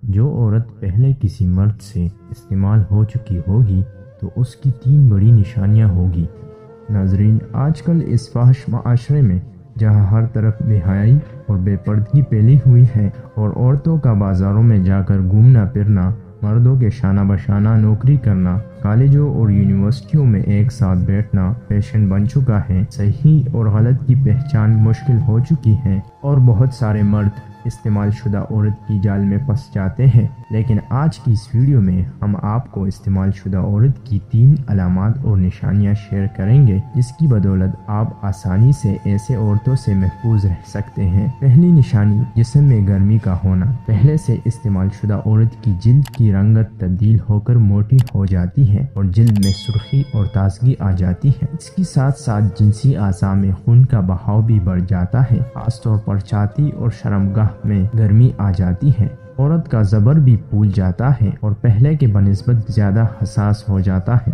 جو عورت پہلے کسی مرد سے استعمال ہو چکی ہوگی تو اس کی 3 بڑی نشانیاں ہوگی۔ ناظرین، آج کل اس فحش معاشرے میں جہاں ہر طرف بے حیائی اور بے پردگی پھیلی ہوئی ہے اور عورتوں کا بازاروں میں جا کر گھومنا پھرنا، مردوں کے شانہ بشانہ نوکری کرنا، کالجوں اور یونیورسٹیوں میں ایک ساتھ بیٹھنا فیشن بن چکا ہے، صحیح اور غلط کی پہچان مشکل ہو چکی ہے اور بہت سارے مرد استعمال شدہ عورت کی جال میں پھنس جاتے ہیں۔ لیکن آج کی اس ویڈیو میں ہم آپ کو استعمال شدہ عورت کی 3 علامات اور نشانیاں شیئر کریں گے جس کی بدولت آپ آسانی سے ایسے عورتوں سے محفوظ رہ سکتے ہیں۔ پہلی نشانی، جسم میں گرمی کا ہونا۔ پہلے سے استعمال شدہ عورت کی جلد کی رنگت تبدیل ہو کر موٹی ہو جاتی ہے اور جلد میں سرخی اور تازگی آ جاتی ہے۔ اس کے ساتھ ساتھ جنسی اعضاء میں خون کا بہاؤ بھی بڑھ جاتا ہے، خاص طور پر چھاتی اور شرمگاہ میں گرمی آ جاتی ہے۔ عورت کا زبر بھی پھول جاتا ہے اور پہلے کے بنسبت زیادہ حساس ہو جاتا ہے۔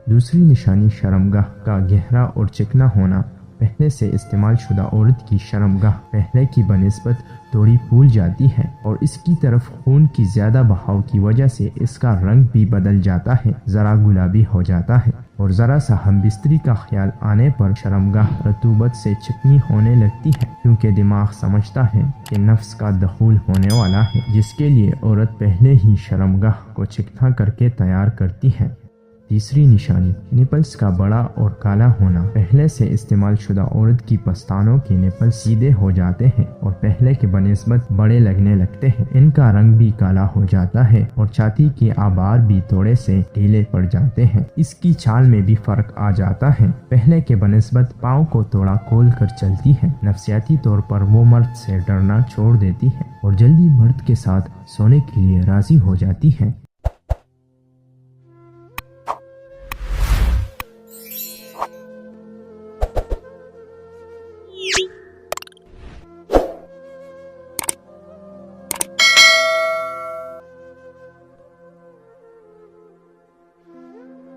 دوسری نشانی، شرمگاہ کا گہرا اور چکنا ہونا۔ پہلے سے استعمال شدہ عورت کی شرمگاہ پہلے کی بنسبت تھوڑی پھول جاتی ہے اور اس کی طرف خون کی زیادہ بہاؤ کی وجہ سے اس کا رنگ بھی بدل جاتا ہے، ذرا گلابی ہو جاتا ہے اور ذرا سا ہم بستری کا خیال آنے پر شرمگاہ رطوبت سے چکنی ہونے لگتی ہے، کیونکہ دماغ سمجھتا ہے کہ نفس کا دخول ہونے والا ہے، جس کے لیے عورت پہلے ہی شرمگاہ کو چکنا کر کے تیار کرتی ہے۔ تیسری نشانی، نپلز کا بڑا اور کالا ہونا۔ پہلے سے استعمال شدہ عورت کی پستانوں کے نپل سیدھے ہو جاتے ہیں اور پہلے کے بنسبت بڑے لگنے لگتے ہیں۔ ان کا رنگ بھی کالا ہو جاتا ہے اور چھاتی کے آبار بھی تھوڑے سے ڈھیلے پڑ جاتے ہیں۔ اس کی چال میں بھی فرق آ جاتا ہے، پہلے کے بنسبت پاؤں کو تھوڑا کھول کر چلتی ہے۔ نفسیاتی طور پر وہ مرد سے ڈرنا چھوڑ دیتی ہے اور جلدی مرد کے ساتھ سونے کے لیے راضی ہو جاتی ہے۔